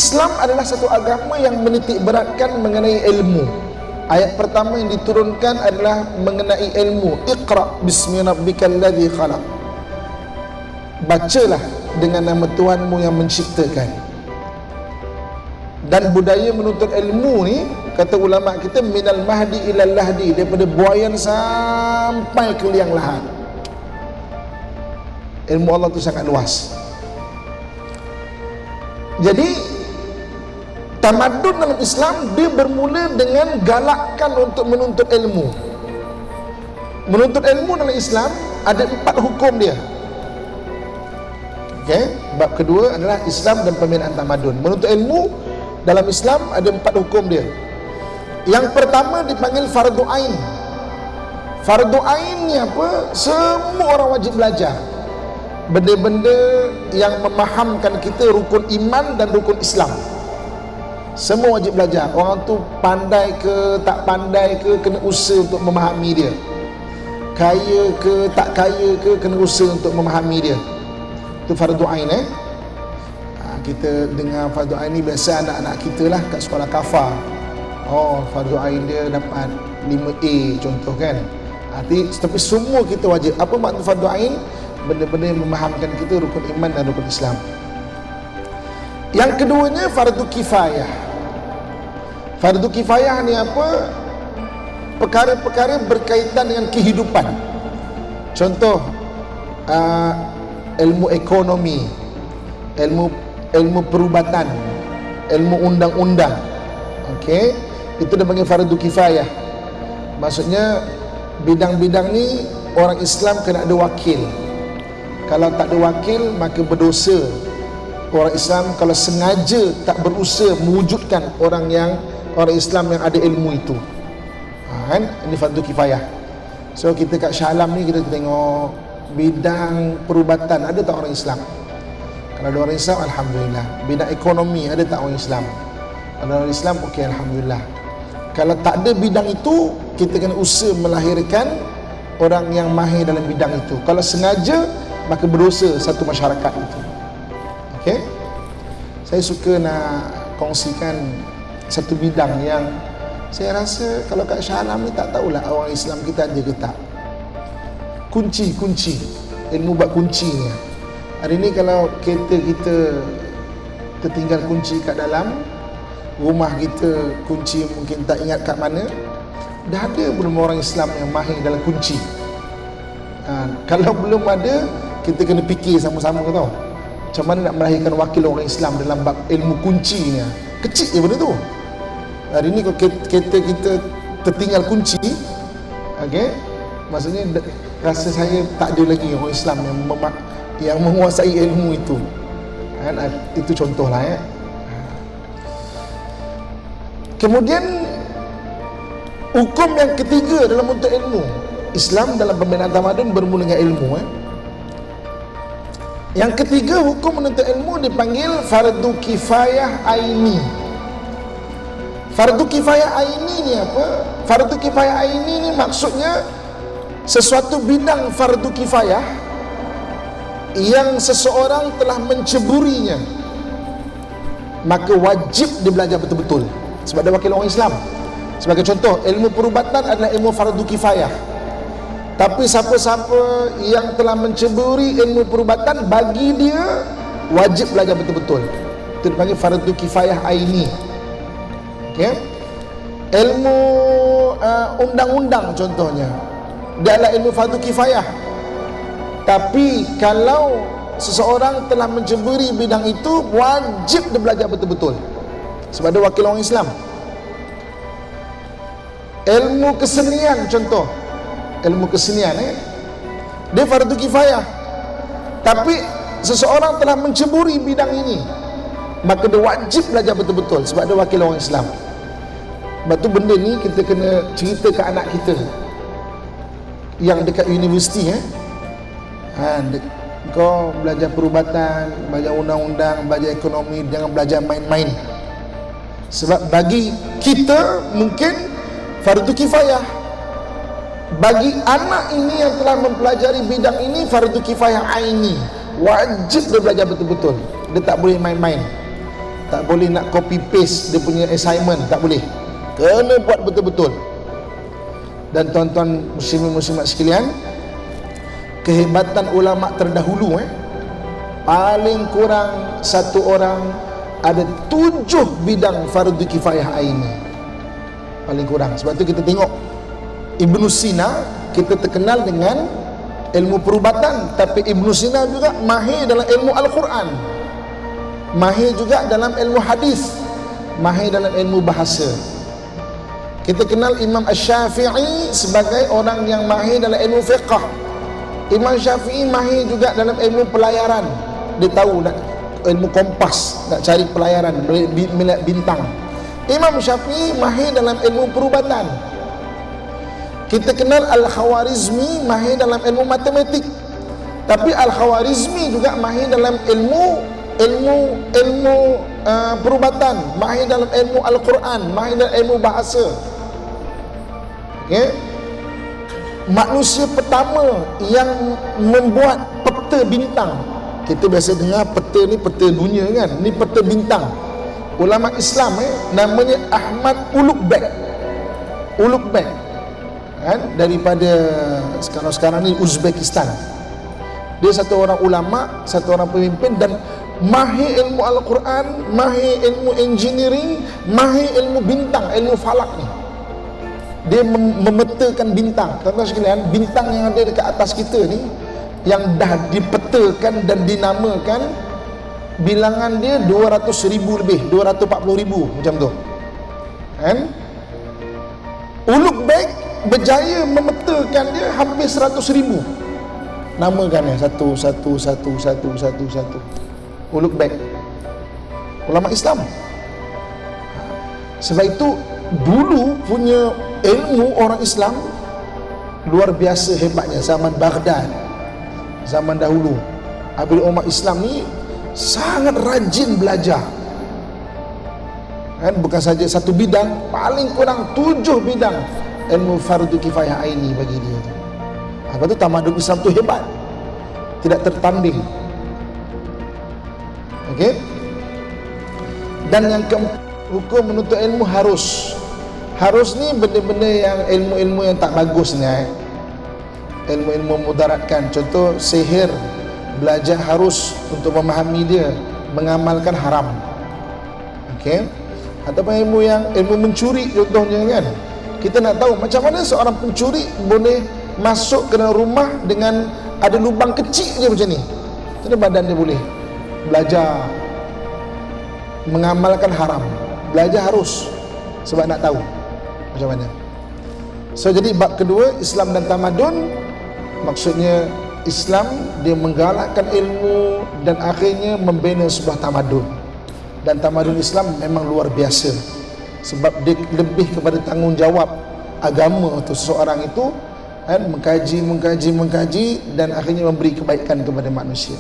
Islam adalah satu agama yang menitik beratkan mengenai ilmu. Ayat pertama yang diturunkan adalah mengenai ilmu. Iqra bismi rabbikal ladzi khalaq. Bacalah dengan nama Tuhanmu yang menciptakan. Dan budaya menuntut ilmu ni, kata ulama kita, minal mahdi ilal lahdi, daripada buayan sampai ke liang lahat. Ilmu Allah tu sangat luas. Jadi tamadun dalam Islam dia bermula dengan galakkan untuk menuntut ilmu. Menuntut ilmu dalam Islam ada 4 hukum dia. Okey, bab kedua adalah Islam dan pembinaan tamadun. Menuntut ilmu dalam Islam ada 4 hukum dia. Yang pertama dipanggil fardu ain. Fardu ain ni apa? Semua orang wajib belajar. Benda-benda yang memahamkan kita rukun iman dan rukun Islam. Semua wajib belajar. Orang tu pandai ke tak pandai ke, kena usaha untuk memahami dia. Kaya ke tak kaya ke, kena usaha untuk memahami dia. Itu fardu ain. Kita dengar fardu ain ni biasa anak-anak kita lah kat sekolah kafar. Oh, fardu ain dia dapat 5A contoh kan. Tapi semua kita wajib. Apa maksud fardu ain? Benda-benda yang memahamkan kita rukun iman dan rukun Islam. Yang keduanya fardu kifayah. Fardu kifayah ni apa? Perkara-perkara berkaitan dengan kehidupan. Contoh ilmu ekonomi, ilmu perubatan, ilmu undang-undang. Okey, itu dia panggil fardu kifayah. Maksudnya bidang-bidang ni orang Islam kena ada wakil. Kalau tak ada wakil maka berdosa. Orang Islam kalau sengaja tak berusaha mewujudkan orang Islam yang ada ilmu itu. Kan? Ini fardu kifayah. So kita kat Shah Alam ni kita tengok bidang perubatan ada tak orang Islam? Kalau ada orang Islam, alhamdulillah. Bidang ekonomi ada tak orang Islam? Kalau orang Islam, okey, alhamdulillah. Kalau tak ada bidang itu, kita kena usaha melahirkan orang yang mahir dalam bidang itu. Kalau sengaja, maka berdosa satu masyarakat itu. Okey? Saya suka nak kongsikan satu bidang yang saya rasa kalau kat Shah Alam ni tak tahulah orang Islam kita ada ke tak. Kunci, ilmu buat kunci ni. Hari ni kalau kereta kita tertinggal kunci kat dalam, rumah kita kunci mungkin tak ingat kat mana, dah ada belum orang Islam yang mahir dalam kunci? Kalau belum ada, kita kena fikir sama-sama ke tau, macam mana nak melahirkan wakil orang Islam dalam bab ilmu kunci ni. Kecil je benda tu. Hari ni kalau kereta kita tertinggal kunci, okay, maksudnya rasa saya tak ada lagi orang Islam yang menguasai ilmu itu. Itu contohlah ya. Kemudian hukum yang ketiga dalam menuntut ilmu, Islam dalam pembinaan tamadun bermula dengan ilmu. Yang ketiga hukum menuntut ilmu dipanggil fardu kifayah aini. Fardu kifayah aini ni apa? Fardu kifayah aini ni maksudnya sesuatu bidang fardu kifayah yang seseorang telah menceburinya, maka wajib dia belajar betul-betul sebab dia wakil orang Islam. Sebagai contoh, ilmu perubatan adalah ilmu fardu kifayah. Tapi siapa-siapa yang telah menceburi ilmu perubatan, bagi dia wajib belajar betul-betul. Itu dipanggil fardu kifayah aini. Okay? Ilmu undang-undang contohnya, dia adalah ilmu fardu kifayah. Tapi kalau seseorang telah menceburi bidang itu, wajib dia belajar betul-betul sebab dia wakil orang Islam. Ilmu kesenian contoh, ilmu kesenian dia fardu kifayah, tapi seseorang telah menceburi bidang ini, maka dia wajib belajar betul-betul sebab dia wakil orang Islam. Sebab tu benda ni kita kena cerita ke anak kita yang dekat universiti. Kau belajar perubatan, belajar undang-undang, belajar ekonomi, jangan belajar main-main. Sebab bagi kita mungkin fardu kifayah, bagi anak ini yang telah mempelajari bidang ini fardu kifayah aini, wajib dia belajar betul-betul, dia tak boleh main-main. Tak boleh nak copy paste dia punya assignment, tak boleh. Kena buat betul-betul. Dan tuan-tuan muslimin muslimat sekalian, kehebatan ulama terdahulu paling kurang satu orang ada 7 bidang fardu kifayah aini. Paling kurang. Sebab tu kita tengok Ibnu Sina, kita terkenal dengan ilmu perubatan, tapi Ibnu Sina juga mahir dalam ilmu Al-Quran, mahir juga dalam ilmu hadis, mahir dalam ilmu bahasa. Kita kenal Imam Asy-Syafi'i sebagai orang yang mahir dalam ilmu fiqh. Imam Syafi'i mahir juga dalam ilmu pelayaran. Dia tahu nak ilmu kompas, nak cari pelayaran, melihat bintang. Imam Syafi'i mahir dalam ilmu perubatan. Kita kenal Al-Khawarizmi mahir dalam ilmu matematik. Tapi Al-Khawarizmi juga mahir dalam ilmu perubatan, mahir dalam ilmu Al-Quran, mahir dalam ilmu bahasa. Okay? Manusia pertama yang membuat peta bintang. Kita biasa dengar peta ni peta dunia kan, ni peta bintang. Ulama Islam namanya Ahmad Ulugh-Beg. Ulugh-Beg kan, daripada sekarang ni Uzbekistan. Dia satu orang ulama, satu orang pemimpin, dan mahir ilmu Al-Quran, mahir ilmu engineering, mahir ilmu bintang, ilmu falak ni. Dia memetakan bintang. Tuan-tuan sekalian, bintang yang ada dekat atas kita ni, yang dah dipetakan dan dinamakan, bilangan dia 200,000 lebih, 240,000 macam tu kan. Ulugh-Beg berjaya memetakan dia hampir 100,000. Namakan ya, satu. Ulugh-Beg, ulama Islam. Sebab itu dulu punya ilmu orang Islam luar biasa hebatnya. Zaman Baghdad, zaman dahulu, apabila umat Islam ni sangat rajin belajar kan, bukan saja satu bidang, paling kurang 7 bidang ilmu fardu kifayah aini bagi dia tu. Apa tu tamadun Islam tu hebat, tidak tertanding. Okey. Dan yang keempat, hukum menuntut ilmu harus ni benda-benda yang ilmu-ilmu yang tak bagus ni ilmu-ilmu mudaratkan. Contoh sihir, belajar harus untuk memahami dia, mengamalkan haram. Okey. Ataupun ilmu mencuri contohnya kan. Kita nak tahu macam mana seorang pencuri boleh masuk ke dalam rumah dengan ada lubang kecil je macam ni. Macam badan dia boleh belajar mengamalkan haram. Belajar harus sebab nak tahu macam mana. So jadi bab kedua, Islam dan tamadun, maksudnya Islam dia menggalakkan ilmu dan akhirnya membina sebuah tamadun. Dan tamadun Islam memang luar biasa sebab dia lebih kepada tanggungjawab agama untuk seseorang itu kan, mengkaji dan akhirnya memberi kebaikan kepada manusia.